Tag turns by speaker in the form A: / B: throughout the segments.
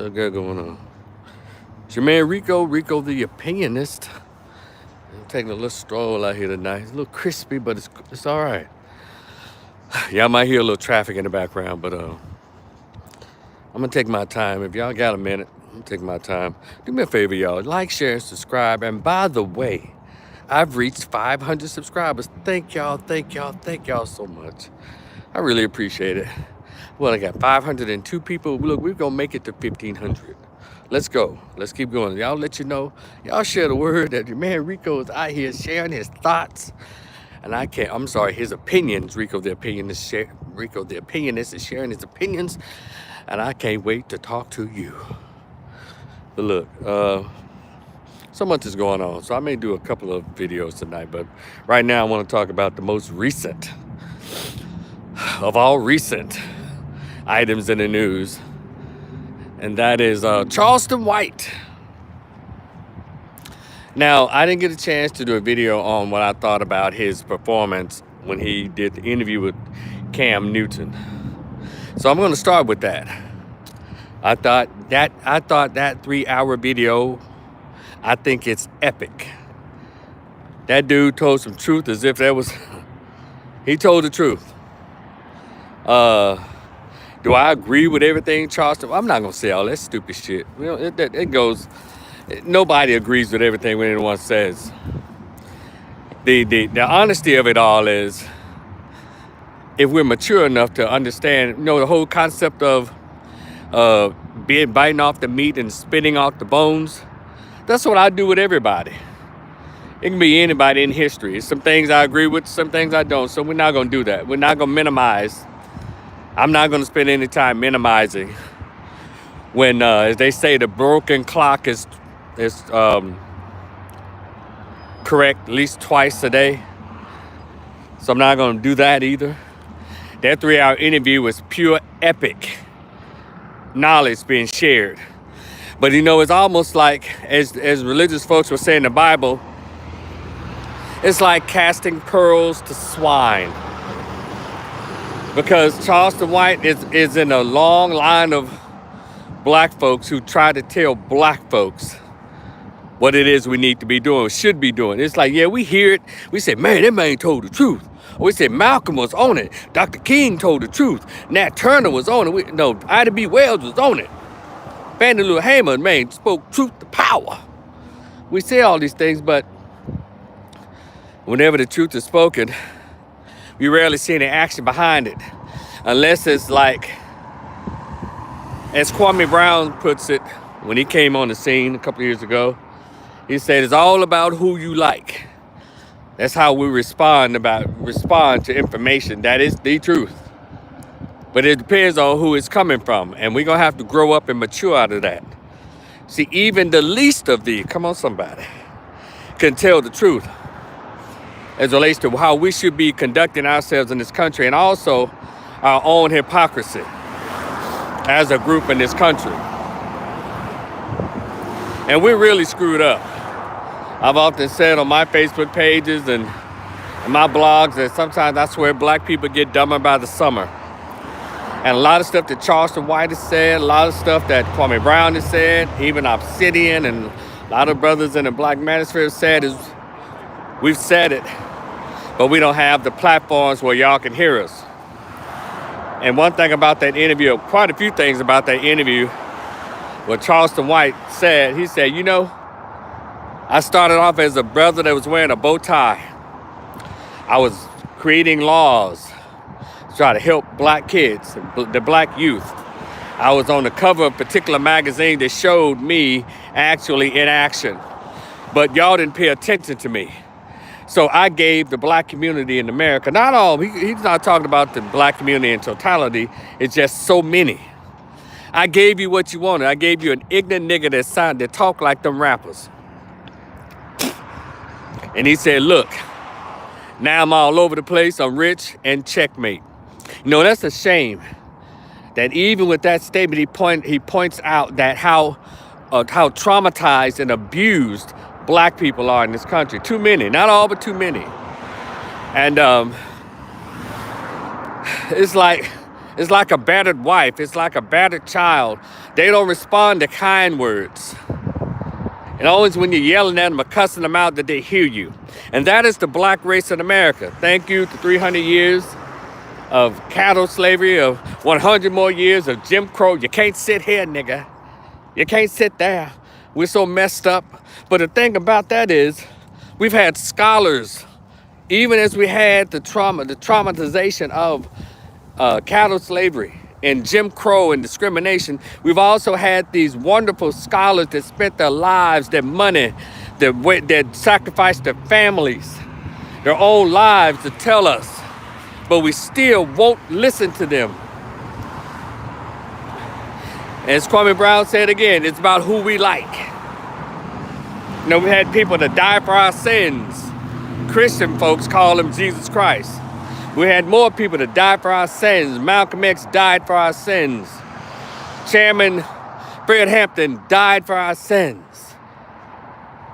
A: What's good going on? It's your man Rico the opinionist. I'm taking a little stroll out here tonight. It's a little crispy, but it's all right. Y'all might hear a little traffic in the background, but I'm gonna take my time. If y'all got a minute, I'm gonna take my time. Do me a favor, y'all. Like, share, and subscribe. And by the way, I've reached 500 subscribers. Thank y'all so much. I really appreciate it. Well, I got 502 people. Look, we're gonna make it to 1,500. Let's go. Let's keep going. Y'all let you know. Y'all share the word that your man Rico is out here sharing his thoughts. And I'm sorry, his opinions. Rico the opinionist is sharing his opinions. And I can't wait to talk to you. But look, so much is going on. So I may do a couple of videos tonight. But right now I want to talk about the most recent of all recent items in the news, and that is Charleston White. Now, I didn't get a chance to do a video on what I thought about his performance when he did the interview with Cam Newton. So I'm going to start with that. I thought that 3-hour video, I think it's epic. That dude told some truth as if that was, he told the truth. Do I agree with everything Charleston? I'm not gonna say all that stupid shit. You know, it goes. Nobody agrees with everything when anyone says. The honesty of it all is, if we're mature enough to understand, the whole concept of biting off the meat and spitting off the bones. That's what I do with everybody. It can be anybody in history. Some things I agree with, some things I don't. So we're not gonna do that. We're not gonna minimize. I'm not going to spend any time minimizing when, as they say, the broken clock is correct at least twice a day. So I'm not going to do that either. That 3-hour interview was pure epic knowledge being shared. But it's almost like, as religious folks were saying in the Bible, it's like casting pearls to swine. Because Charleston White is in a long line of black folks who try to tell black folks what it is we need to be doing, should be doing. It's like, yeah, we hear it. We say, man, that man told the truth. Or we say, Malcolm was on it. Dr. King told the truth. Nat Turner was on it. Ida B. Wells was on it. Fannie Lou Hamer, man, spoke truth to power. We say all these things, but whenever the truth is spoken, we rarely see any action behind it, unless it's like, as Kwame Brown puts it, when he came on the scene a couple of years ago, he said, it's all about who you like. That's how we respond to information. That is the truth. But it depends on who it's coming from, and we're going to have to grow up and mature out of that. See, even the least of thee, come on somebody, can tell the truth as it relates to how we should be conducting ourselves in this country, and also our own hypocrisy as a group in this country. And we're really screwed up. I've often said on my Facebook pages and my blogs that sometimes I swear black people get dumber by the summer. And a lot of stuff that Charleston White has said, a lot of stuff that Kwame Brown has said, even Obsidian and a lot of brothers in the Black Manosphere have said, is we've said it, but we don't have the platforms where y'all can hear us. And one thing about that interview, quite a few things about that interview, what Charleston White said, he said, I started off as a brother that was wearing a bow tie. I was creating laws to try to help black kids, the black youth. I was on the cover of a particular magazine that showed me actually in action. But y'all didn't pay attention to me. So I gave the black community in America, not all, he's not talking about the black community in totality, it's just so many. I gave you what you wanted. I gave you an ignorant nigga that talk like them rappers. And he said, look, now I'm all over the place, I'm rich, and checkmate. That's a shame that even with that statement, he points out that how traumatized and abused black people are in this country. Too many, not all, but too many. And it's like a battered wife. It's like a battered child They don't respond to kind words. And always when you're yelling at them or cussing them out, that they hear you. And that is the black race in America. Thank you to 300 years of cattle slavery, of 100 more years of Jim Crow. You can't sit here, nigga. You can't sit there. We're so messed up. But the thing about that is, we've had scholars, even as we had the traumatization of cattle slavery and Jim Crow and discrimination, we've also had these wonderful scholars that spent their lives, their money, that sacrificed their families, their own lives to tell us, but we still won't listen to them. As Kwame Brown said again, it's about who we like. You know, we had people that died for our sins. Christian folks call him Jesus Christ. We had more people that died for our sins. Malcolm X died for our sins. Chairman Fred Hampton died for our sins.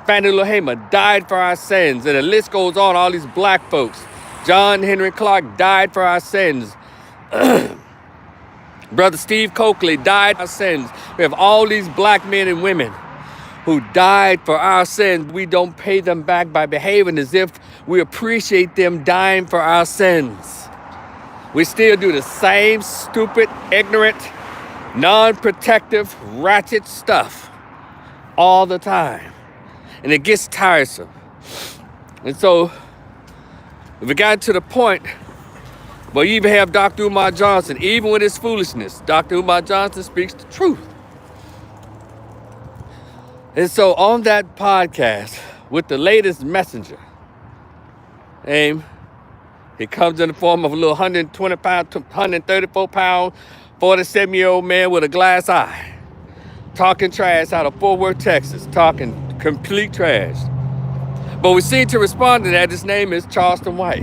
A: Fannie Lou Hamer died for our sins. And the list goes on, all these black folks. John Henry Clark died for our sins. Brother Steve Coakley died for our sins. We have all these black men and women who died for our sins. We don't pay them back by behaving as if we appreciate them dying for our sins. We still do the same stupid, ignorant, non-protective, ratchet stuff all the time. And it gets tiresome. And so, if it got to the point, well, you even have Dr. Umar Johnson, even with his foolishness, Dr. Umar Johnson speaks the truth. And so on that podcast with the latest messenger, he comes in the form of a little 120 pound, 134 pound, 47-year-old man with a glass eye, talking trash out of Fort Worth, Texas, talking complete trash. But we seem to respond to that. His name is Charleston White.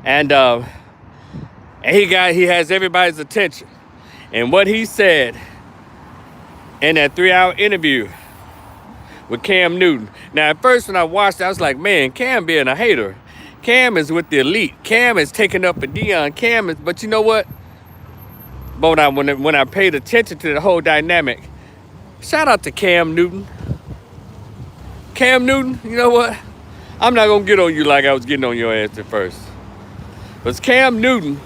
A: And he has everybody's attention. And what he said in that 3-hour interview with Cam Newton. Now, at first when I watched it, I was like, man, Cam being a hater. Cam is with the elite. Cam is taking up for Deion. But you know what? But when I paid attention to the whole dynamic, shout out to Cam Newton. Cam Newton, you know what? I'm not going to get on you like I was getting on your ass at first. But Cam Newton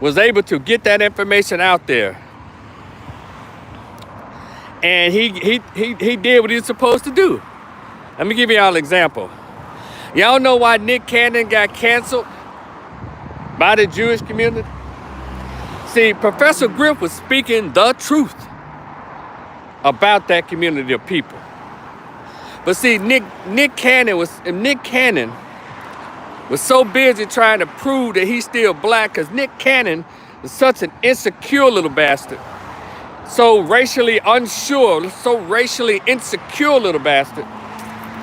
A: was able to get that information out there. And he did what he was supposed to do. Let me give y'all an example. Y'all know why Nick Cannon got canceled by the Jewish community? See, Professor Griff was speaking the truth about that community of people. But see, Nick Cannon was so busy trying to prove that he's still black, because Nick Cannon is such an insecure little bastard. So racially unsure, so racially insecure little bastard.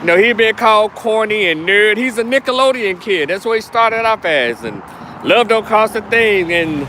A: You know, he been called corny and nerd. He's a Nickelodeon kid. That's what he started off as. And Love Don't Cost a Thing and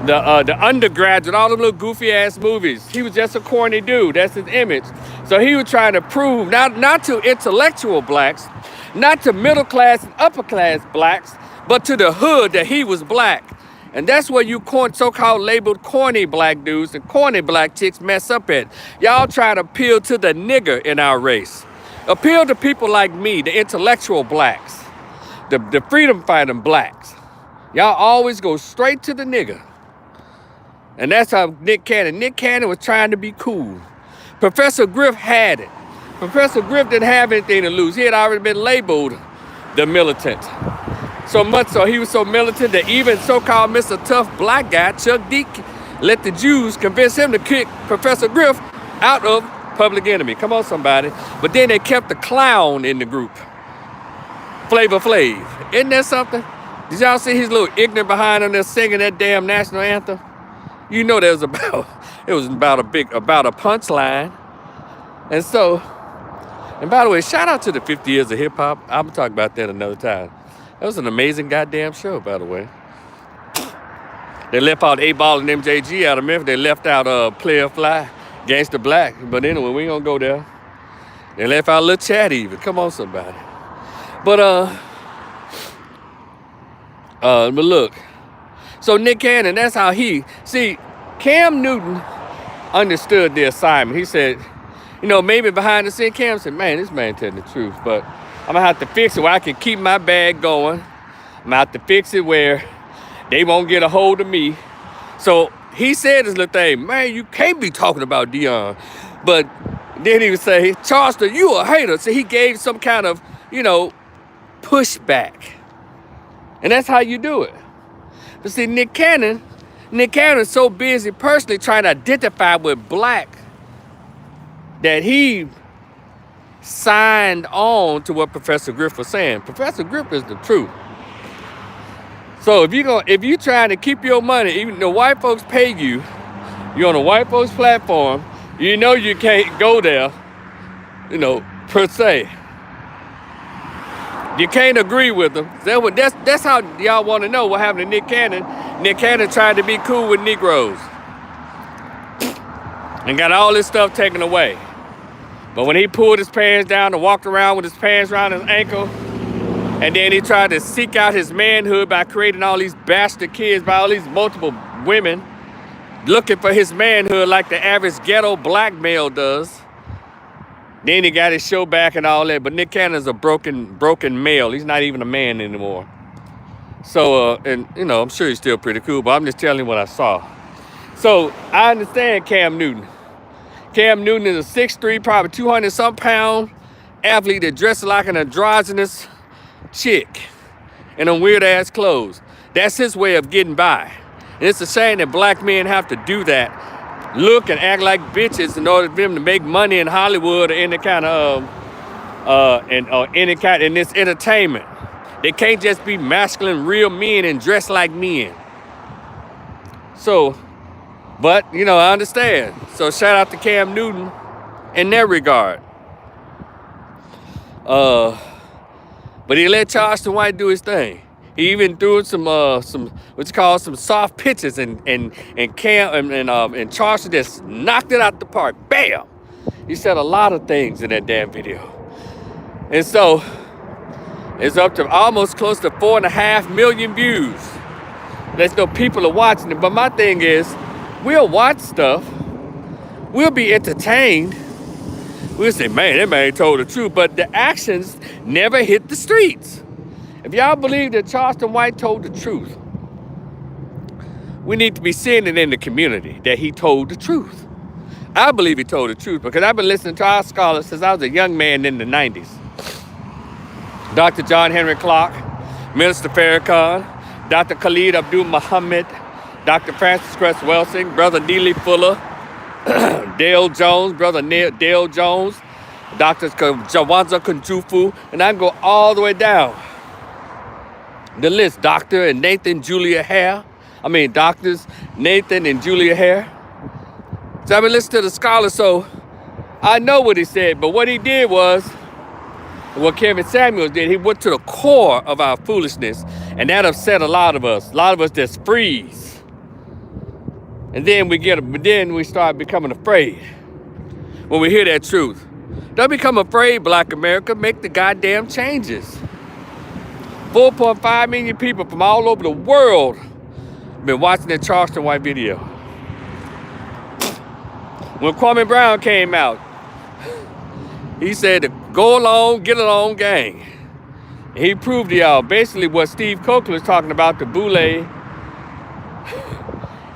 A: the Undergraduate, all them little goofy ass movies. He was just a corny dude. That's his image. So he was trying to prove, not to intellectual blacks, not to middle class and upper class blacks, but to the hood that he was black. And that's where you so-called labeled corny black dudes and corny black chicks mess up at. Y'all try to appeal to the nigger in our race. Appeal to people like me, the intellectual blacks, the freedom fighting blacks. Y'all always go straight to the nigger. And that's how Nick Cannon was trying to be cool. Professor Griff had it. Professor Griff didn't have anything to lose. He had already been labeled the militant. So much so, he was so militant that even so-called Mr. Tough black guy, Chuck D, let the Jews convince him to kick Professor Griff out of Public Enemy. Come on, somebody. But then they kept the clown in the group. Flavor Flav. Isn't that something? Did y'all see his little ignorant behind him there singing that damn national anthem? You know that was about a punchline. And so, and by the way, shout out to the 50 years of hip hop. I'm gonna talk about that another time. That was an amazing goddamn show, by the way. They left out 8Ball and MJG out of Memphis. They left out Player Fly, Gangsta Black. But anyway, we ain't gonna go there. They left out Lil Chat even. Come on, somebody. But look. So Nick Cannon, that's how see, Cam Newton understood the assignment. He said, you know, maybe behind the scene, Cam said, man, this man telling the truth, but I'm gonna have to fix it where I can keep my bag going. I'm gonna have to fix it where they won't get a hold of me. So he said this little thing, man, you can't be talking about Deion. But then he would say, Charleston, you a hater. So he gave some kind of, you know, pushback. And that's how you do it. But see, Nick Cannon's so busy personally trying to identify with black that he signed on to what Professor Griff was saying. Professor Griff is the truth. So if you trying to keep your money, even the white folks pay you, you're on a white folks platform, you know you can't go there, you know, per se. You can't agree with them. That's how y'all want to know what happened to Nick Cannon. Nick Cannon tried to be cool with Negroes and got all this stuff taken away. But when he pulled his pants down and walked around with his pants around his ankle, and then he tried to seek out his manhood by creating all these bastard kids by all these multiple women, looking for his manhood like the average ghetto black male does. Then he got his show back and all that. But Nick Cannon's a broken male. He's not even a man anymore. So, and you know, I'm sure he's still pretty cool, but I'm just telling you what I saw. So I understand Cam Newton. Cam Newton is a 6'3", probably 200-some pound athlete that dresses like an androgynous chick in them weird ass clothes. That's his way of getting by. And it's a shame that black men have to do that. Look and act like bitches in order for them to make money in Hollywood or any kind of in this entertainment. They can't just be masculine, real men and dress like men. So, but you know, I understand. So shout out to Cam Newton in that regard. But he let Charleston White do his thing. He even threw some what's called some soft pitches, and Charleston just knocked it out the park. Bam! He said a lot of things in that damn video, and so it's up to almost close to 4.5 million views. There's no people are watching it, but my thing is, we'll watch stuff, we'll be entertained, we'll say, man, that man told the truth, but the actions never hit the streets. If y'all believe that Charleston White told the truth, we need to be seeing it in the community that he told the truth. I believe he told the truth because I've been listening to our scholars since I was a young man in the 90s. Dr. John Henry Clark, Minister Farrakhan, Dr. Khalid Abdul Muhammad, Dr. Francis Cress Welsing, Brother Neely Fuller, Dale Jones, Brother Dale Jones, Dr. Jawanza Kunjufu, and I can go all the way down the list. Dr. and Nathan Julia Hare. Doctors Nathan and Julia Hare. So I've been listening to the scholars, so I know what he said, but what he did was what Kevin Samuels did. He went to the core of our foolishness, and that upset a lot of us. A lot of us just freeze. And then we start becoming afraid when we hear that truth. Don't become afraid, Black America. Make the goddamn changes. 4.5 million people from all over the world have been watching that Charleston White video. When Kwame Brown came out, he said, go along, get along, gang. And he proved to y'all basically what Steve Coker was talking about, the Boule and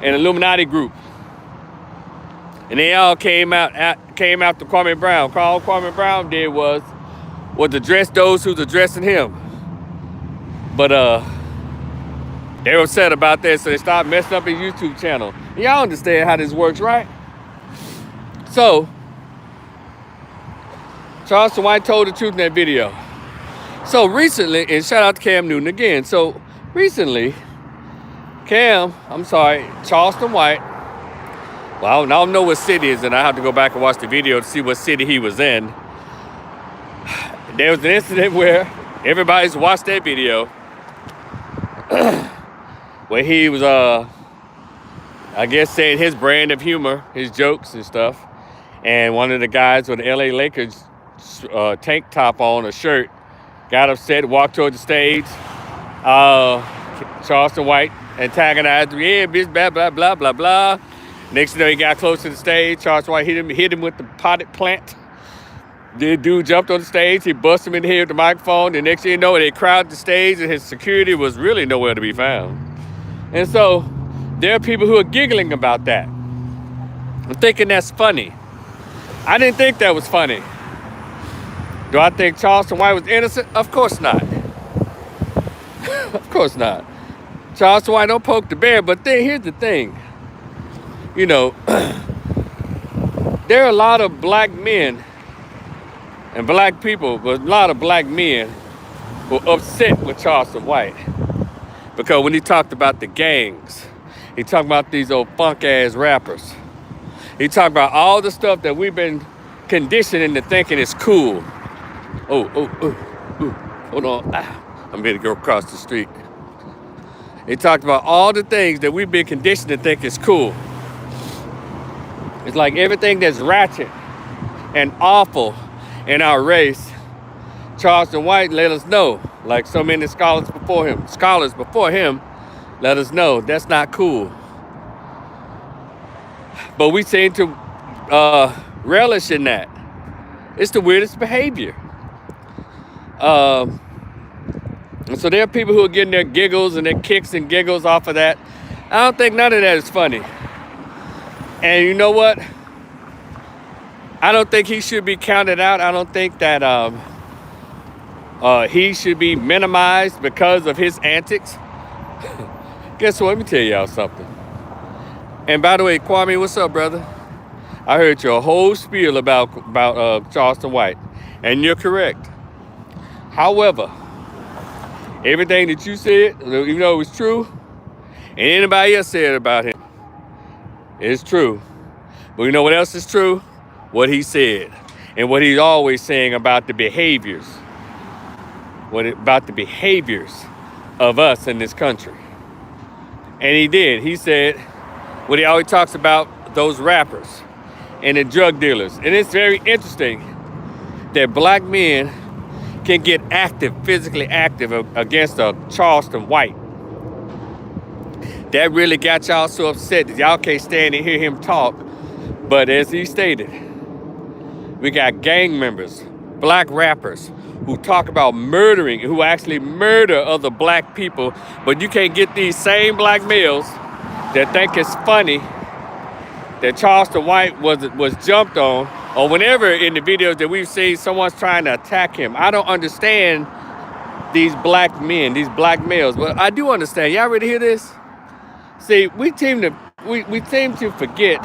A: Illuminati group. And they all came out to Kwame Brown. All Kwame Brown did was address those who's addressing him. But they were upset about that, so they started messing up his YouTube channel. And y'all understand how this works, right? So, Charleston White told the truth in that video. So recently, and shout out to Cam Newton again. So recently, Charleston White, well, I don't know what city it's in. I have to go back and watch the video to see what city he was in. There was an incident where everybody's watched that video where he was, I guess, saying his brand of humor, his jokes and stuff. And one of the guys with the LA Lakers tank top on, a shirt, got upset, walked toward the stage. Charleston White antagonized him. Yeah, bitch, blah, blah, blah, blah, blah. Next thing you know, he got close to the stage. Charleston White hit him with the potted plant. The dude jumped on the stage. He busted him in the head with the microphone. The next thing you know, they crowded the stage, and his security was really nowhere to be found. And so there are people who are giggling about that. I'm thinking that's funny. I didn't think that was funny. Do I think Charleston White was innocent? Of course not. Of course not. Charleston White don't poke the bear, but then here's the thing. You know, there are a lot of black men and black people, but a lot of black men who are upset with Charleston White. Because when he talked about the gangs, he talked about these old punk-ass rappers. He talked about all the stuff that we've been conditioned into thinking is cool. Oh, hold on. I'm ready to go across the street. He talked about all the things that we've been conditioned to think is cool. It's like everything that's ratchet and awful in our race, Charleston White let us know, like so many scholars before him let us know that's not cool. But we seem to relish in that. It's the weirdest behavior. And so there are people who are getting their giggles and their kicks and giggles off of that. I don't think none of that is funny. And you know what? I don't think he should be counted out. I don't think that he should be minimized because of his antics. Guess what? Let me tell y'all something. And by the way, Kwame, what's up, brother? I heard your whole spiel about Charleston White, and you're correct. However, everything that you said, even though it was true, and anybody else said about him, is true. But you know what else is true? What he said, and what he's always saying about the behaviors. About the behaviors of us in this country. And he did. He said what he always talks about, those rappers and the drug dealers. And it's very interesting that black men can get active, physically active against a Charleston White. That really got y'all so upset that y'all can't stand to hear him talk. But as he stated, we got gang members, black rappers, who talk about murdering, who actually murder other black people, but you can't get these same black males that think it's funny that Charleston White was jumped on, or whenever in the videos that we've seen someone's trying to attack him. I don't understand these black men, these black males, but I do understand. Y'all ready to hear this? See, we seem to forget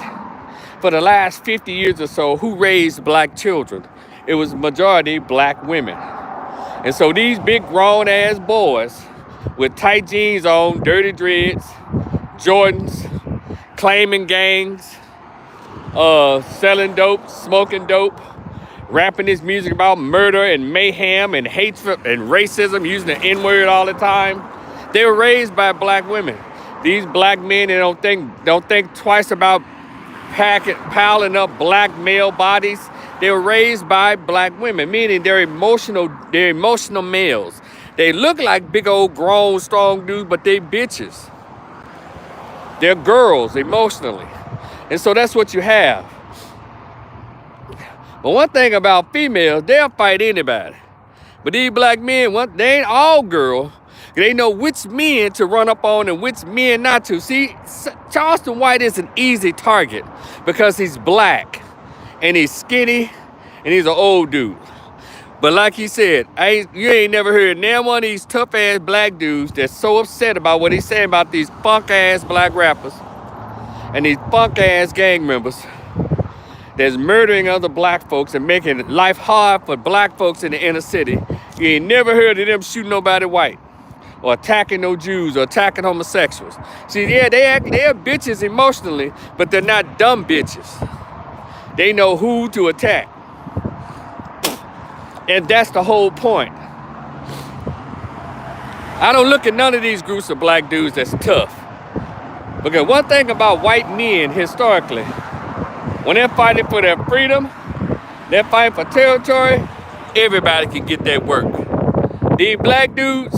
A: for the last 50 years or so who raised black children. It was majority black women. And so these big grown ass boys with tight jeans on, dirty dreads, Jordans, claiming gangs, selling dope, smoking dope, rapping this music about murder and mayhem and hatred and racism, using the N-word all the time. They were raised by black women. These black men, they don't think twice about piling up black male bodies. They were raised by black women, meaning they're emotional males. They look like big old grown strong dudes, but they bitches. They're girls emotionally. And so that's what you have. But one thing about females, they'll fight anybody. But these black men, they ain't all girl. They know which men to run up on and which men not to. See, Charleston White is an easy target because he's black and he's skinny and he's an old dude. But like he said, you ain't never heard now one of these tough ass black dudes that's so upset about what he's saying about these punk ass black rappers and these punk ass gang members that's murdering other black folks and making life hard for black folks in the inner city. You ain't never heard of them shooting nobody white, or attacking no Jews, or attacking homosexuals. See, yeah, they're bitches emotionally, but they're not dumb bitches. They know who to attack. And that's the whole point. I don't look at none of these groups of black dudes that's tough. Because one thing about white men historically, when they're fighting for their freedom, they're fighting for territory, everybody can get that work. These black dudes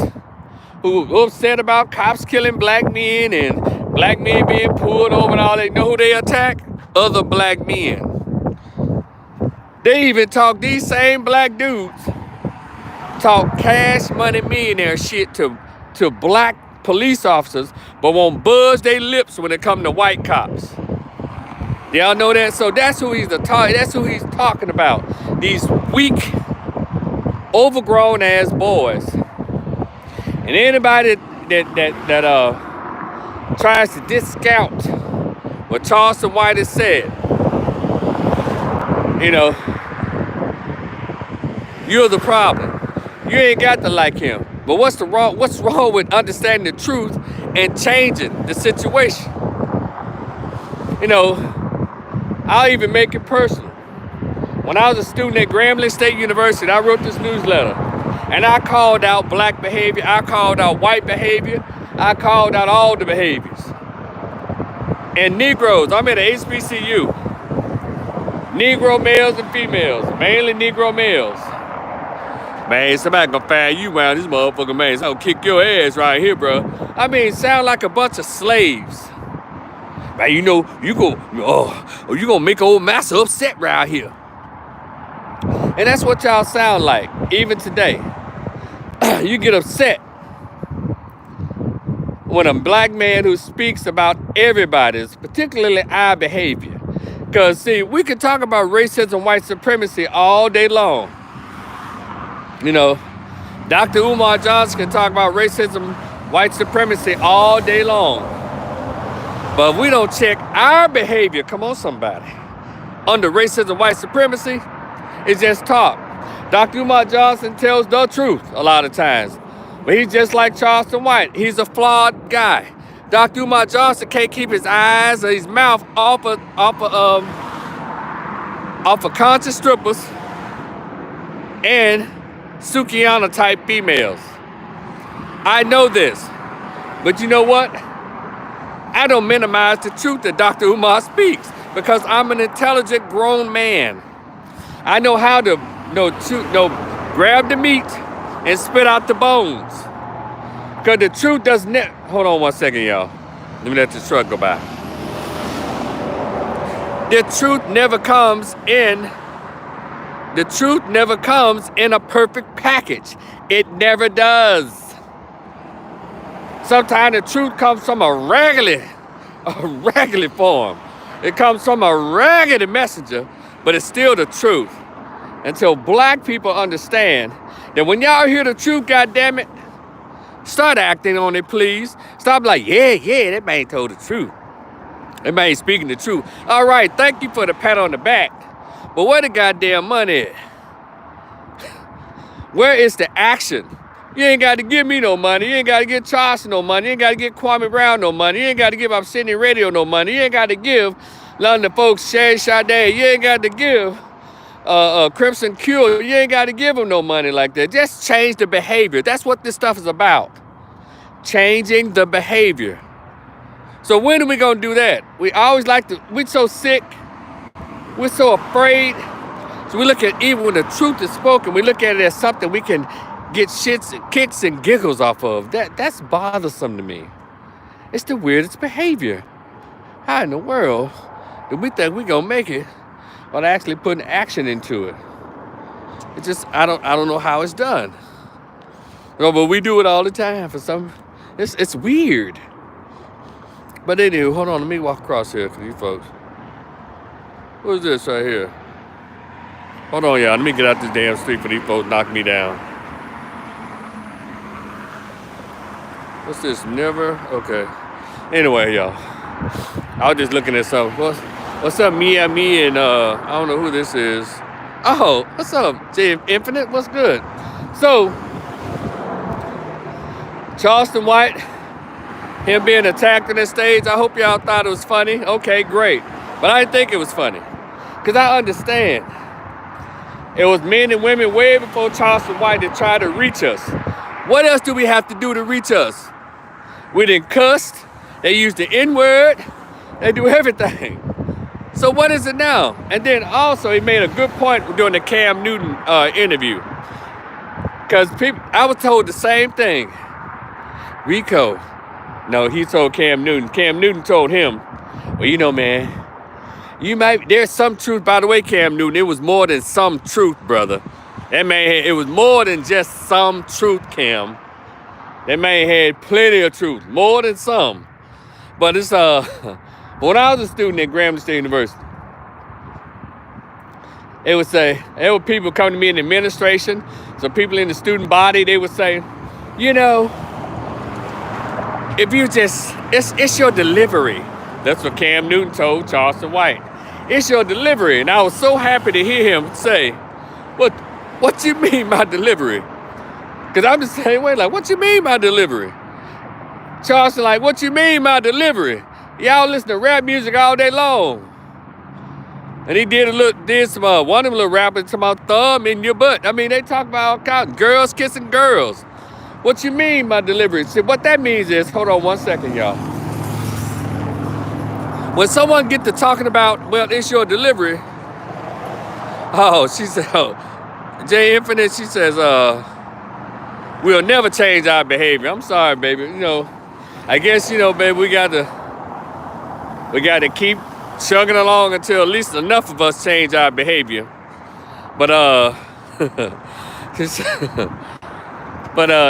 A: who upset about cops killing black men and black men being pulled over and all that. You know who they attack? Other black men. They even talk, these same black dudes talk cash money millionaire shit to black police officers, but won't budge their lips when it come to white cops. Y'all know that? So that's who he's talking about. These weak, overgrown ass boys. And anybody that tries to discount what Charleston White has said, you know, you're the problem. You ain't got to like him. But what's wrong with understanding the truth and changing the situation? You know, I'll even make it personal. When I was a student at Grambling State University, I wrote this newsletter. And I called out black behavior. I called out white behavior. I called out all the behaviors. And Negroes, I'm at a HBCU. Negro males and females, mainly Negro males. Man, somebody gonna find you around this motherfucker, man. So I'll kick your ass right here, bro. I mean, sound like a bunch of slaves. Man, you know, you gonna make old master upset right here. And that's what y'all sound like, even today. You get upset when a black man who speaks about everybody's, particularly our behavior. Because, see, we can talk about racism, white supremacy all day long. You know, Dr. Umar Johnson can talk about racism, white supremacy all day long. But if we don't check our behavior, come on, somebody, under racism, white supremacy, it's just talk. Dr. Umar Johnson tells the truth a lot of times. But he's just like Charleston White. He's a flawed guy. Dr. Umar Johnson can't keep his eyes or his mouth off of conscious strippers and Sukihana type females. I know this, but you know what? I don't minimize the truth that Dr. Umar speaks because I'm an intelligent grown man. I know how to grab the meat and spit out the bones. Because the truth doesn't... Hold on one second, y'all. Let me let the truck go by. The truth never comes in a perfect package. It never does. Sometimes the truth comes from a raggedy form. It comes from a raggedy messenger, but it's still the truth. Until black people understand that when y'all hear the truth, goddammit, start acting on it, please. Stop like, yeah, that man told the truth. That man speaking the truth. All right, thank you for the pat on the back. But where the goddamn money at? Where is the action? You ain't got to give me no money. You ain't got to give Charleston no money. You ain't got to give Kwame Brown no money. You ain't got to give Obsidian Radio no money. You ain't got to give London folks Shay Sade. You ain't got to give Crimson Cure. You ain't got to give them no money like that. Just change the behavior. That's what this stuff is about. Changing the behavior. So when are we going to do that? We're so sick. We're so afraid. So we look at, even when the truth is spoken, we look at it as something we can get shits and kicks and giggles off of. That's bothersome to me. It's the weirdest behavior. How in the world do we think we're gonna make it while actually putting action into it? It just, I don't know how it's done. No, but we do it all the time for some. It's weird. But anyway, hold on, let me walk across here for you folks. What is this right here? Hold on, y'all. Let me get out this damn street for these folks knock me down. What's this? Never? Okay. Anyway, y'all. I was just looking at something. What's up, me and I don't know who this is. Oh, what's up, J Infinite? What's good? So, Charleston White, him being attacked on the stage, I hope y'all thought it was funny. Okay, great. But I didn't think it was funny. Because I understand. It was men and women way before Charleston White that tried to reach us. What else do we have to do to reach us? We done cussed. They used the N-word. They do everything. So what is it now? And then also he made a good point during the Cam Newton interview. Because I was told the same thing. Rico. No, he told Cam Newton. Cam Newton told him, well, you know, man, there's some truth. By the way, Cam Newton, it was more than some truth, brother. That man, it was more than just some truth, Cam. That man had plenty of truth, more than some. But it's, when I was a student at Grambling State University, it would say, there were people coming to me in the administration, some people in the student body, they would say, you know, if you just, it's your delivery. That's what Cam Newton told Charleston White. It's your delivery. And I was so happy to hear him say, what you mean by delivery? Because I'm the same way, like, what you mean by delivery? Charleston like, what you mean by delivery? Y'all listen to rap music all day long. And he did some, one of them little rappers talking about thumb in your butt. I mean, they talk about all kinds, girls kissing girls. What you mean by delivery? See, what that means is, hold on one second, y'all. When someone get to talking about, well, it's your delivery. Oh, she said, Jay Infinite, she says, we'll never change our behavior. I'm sorry, baby. You know, I guess, you know, baby, we got to keep chugging along until at least enough of us change our behavior. But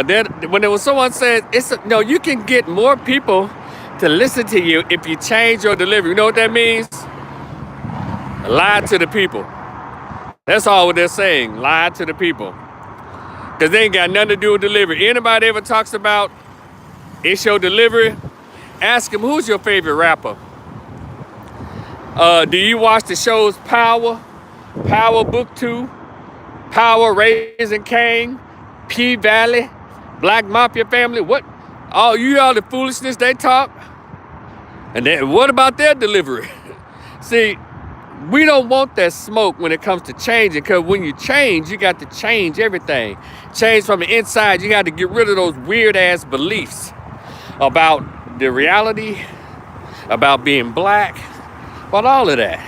A: then when there was someone said, you can get more people to listen to you if you change your delivery. You know what that means? Lie to the people. That's all what they're saying. Lie to the people. Because they ain't got nothing to do with delivery. Anybody ever talks about it's your delivery? Ask them, who's your favorite rapper? Do you watch the shows Power, Power Book 2, Power Raising Cain, P-Valley, Black Mafia Family? What? All the foolishness they talk? And then what about their delivery? See, we don't want that smoke when it comes to changing, because when you change, you got to change everything. Change from the inside. You got to get rid of those weird-ass beliefs about the reality, about being black, about all of that.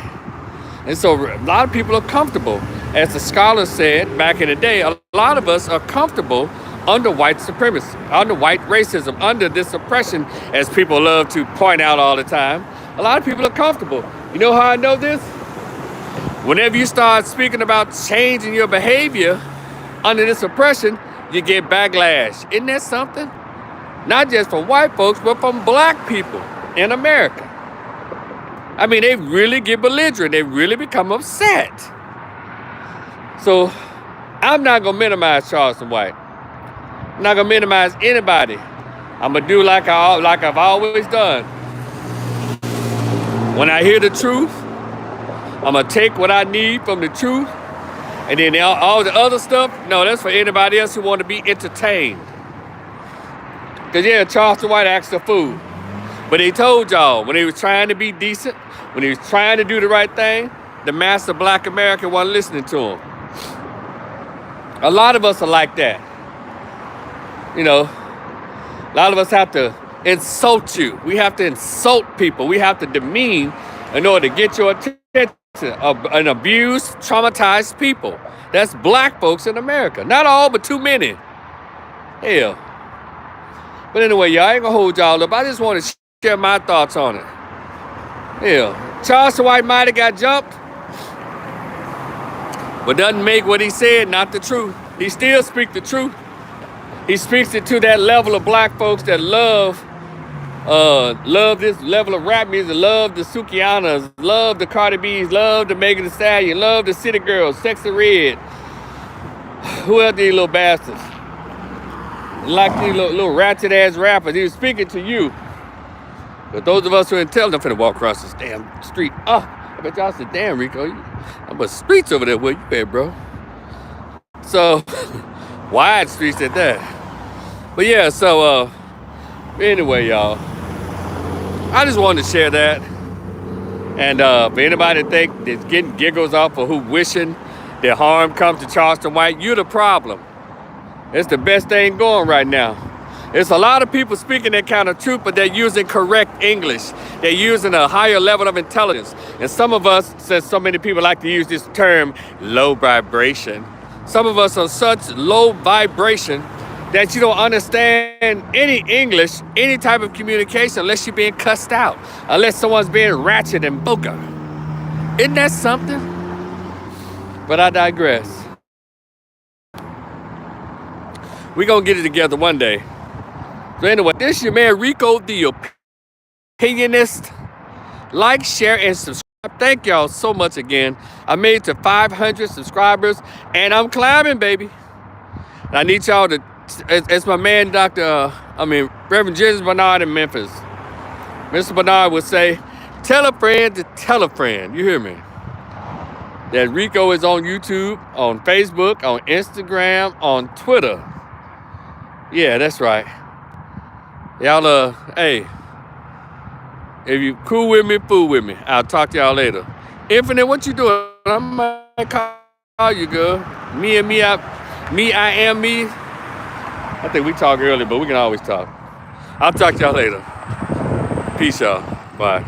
A: And so a lot of people are comfortable. As the scholar said back in the day, a lot of us are comfortable under white supremacy, under white racism, under this oppression, as people love to point out all the time. A lot of people are comfortable. You know how I know this? Whenever you start speaking about changing your behavior under this oppression, you get backlash. Isn't that something? Not just from white folks, but from black people in America. I mean, they really get belligerent. They really become upset. So I'm not going to minimize Charleston White. I'm not going to minimize anybody. I'm going to do like I've always done. When I hear the truth, I'm going to take what I need from the truth. And then all the other stuff, no, that's for anybody else who want to be entertained. Because, yeah, Charleston White asked a fool. But he told y'all, when he was trying to be decent, when he was trying to do the right thing, the mass of black America wasn't listening to him. A lot of us are like that. You know, a lot of us have to insult you. We have to insult people. We have to demean in order to get your attention. And abuse, traumatized people. That's black folks in America. Not all, but too many. Hell. But anyway, y'all, I ain't gonna hold y'all up. I just want to share my thoughts on it. Hell. Charleston White might have got jumped, but doesn't make what he said not the truth. He still speaks the truth. He speaks it to that level of black folks that love this level of rap music, love the Sukianas, love the Cardi B's, love the Megan Thee Stallion, love the City Girls, Sexy Red. Who else these little bastards? Like these little ratchet ass rappers. He was speaking to you. But those of us who are intelligent, I'm finna walk across this damn street. Oh, I bet y'all said, damn, Rico, I'm but streets over there where you at, bro. So, wide streets at that. But yeah, so, anyway, y'all. I just wanted to share that. And for anybody that think that's getting giggles off of who wishing that harm comes to Charleston White, you're the problem. It's the best thing going right now. There's a lot of people speaking that kind of truth, but they're using correct English. They're using a higher level of intelligence. And some of us, since so many people like to use this term, low vibration, some of us are such low vibration that you don't understand any English, any type of communication, unless you're being cussed out, unless someone's being ratchet and vulgar. Isn't that something? But I digress. We're going to get it together one day. So anyway, this is your man Rico the Opinionist. Like, share, and subscribe. Thank y'all so much again. I made it to 500 subscribers, and I'm climbing, baby. And I need y'all to, as my man Reverend James Bernard in Memphis. Mr. Bernard would say, tell a friend to tell a friend. You hear me? That Rico is on YouTube, on Facebook, on Instagram, on Twitter. Yeah, that's right. Y'all, hey, if you cool with me, fool with me. I'll talk to y'all later. Infinite, what you doing? I might call you, girl. Me, I am me. I think we talked earlier, but we can always talk. I'll talk to y'all later. Peace, y'all. Bye.